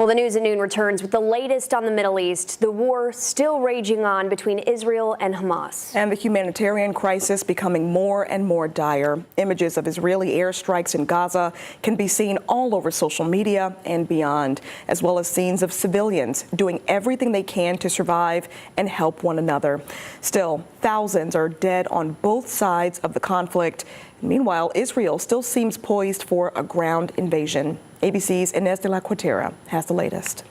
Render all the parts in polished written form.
Well, the news at noon returns with the latest on the Middle East, the war still raging on between Israel and Hamas. And the humanitarian crisis becoming more and more dire. Images of Israeli airstrikes in Gaza can be seen all over social media and beyond, as well as scenes of civilians doing everything they can to survive and help one another. Still, thousands are dead on both sides of the conflict. Meanwhile, Israel still seems poised for a ground invasion. ABC's Inez de la Cuatera has the latest.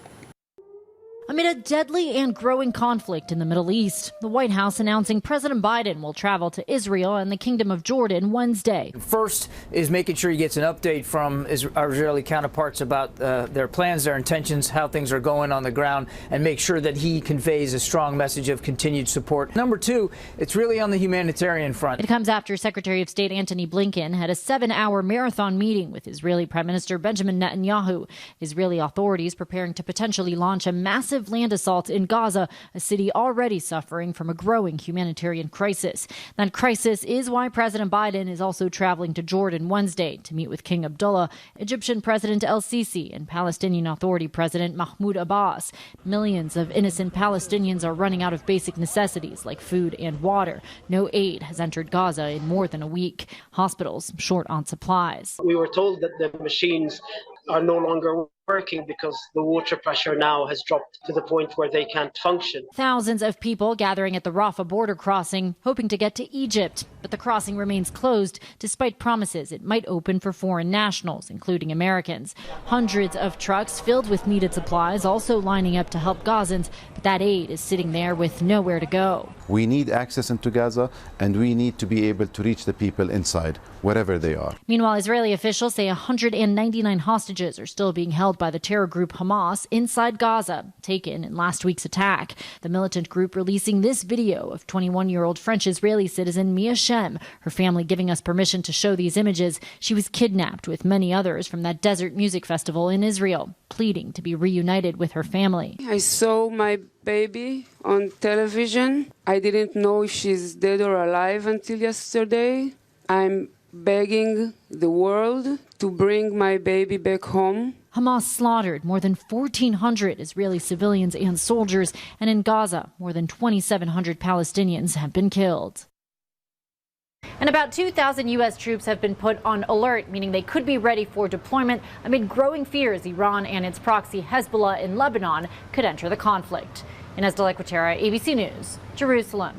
Amid a deadly and growing conflict in the Middle East, the White House announcing President Biden will travel to Israel and the Kingdom of Jordan Wednesday. First is making sure he gets an update from our Israeli counterparts about their plans, their intentions, how things are going on the ground, and make sure that he conveys a strong message of continued support. Number two, it's really on the humanitarian front. It comes after Secretary of State Antony Blinken had a 7-hour marathon meeting with Israeli Prime Minister Benjamin Netanyahu. Israeli authorities preparing to potentially launch a massive land assault in Gaza, a city already suffering from a growing humanitarian crisis. That crisis is why President Biden is also traveling to Jordan Wednesday to meet with King Abdullah, Egyptian President el-Sisi, and Palestinian Authority President Mahmoud Abbas. Millions of innocent Palestinians are running out of basic necessities like food and water. No aid has entered Gaza in more than a week. Hospitals short on supplies. We were told that the machines are no longer working because the water pressure now has dropped to the point where they can't function. Thousands of people gathering at the Rafah border crossing, hoping to get to Egypt. But the crossing remains closed despite promises it might open for foreign nationals, including Americans. Hundreds of trucks filled with needed supplies also lining up to help Gazans, but that aid is sitting there with nowhere to go. We need access into Gaza, and we need to be able to reach the people inside, wherever they are. Meanwhile, Israeli officials say 199 hostages are still being held by the terror group Hamas inside Gaza, taken in last week's attack. The militant group releasing this video of 21-year-old French-Israeli citizen Mia Shem, her family giving us permission to show these images. She was kidnapped with many others from that desert music festival in Israel, pleading to be reunited with her family. I saw my baby on television. I didn't know if she's dead or alive until yesterday. I'm begging the world to bring my baby back home. Hamas slaughtered more than 1,400 Israeli civilians and soldiers, and in Gaza, more than 2,700 Palestinians have been killed. And about 2,000 U.S. troops have been put on alert, meaning they could be ready for deployment amid growing fears Iran and its proxy Hezbollah in Lebanon could enter the conflict. Inez de la Cuatera, ABC News, Jerusalem.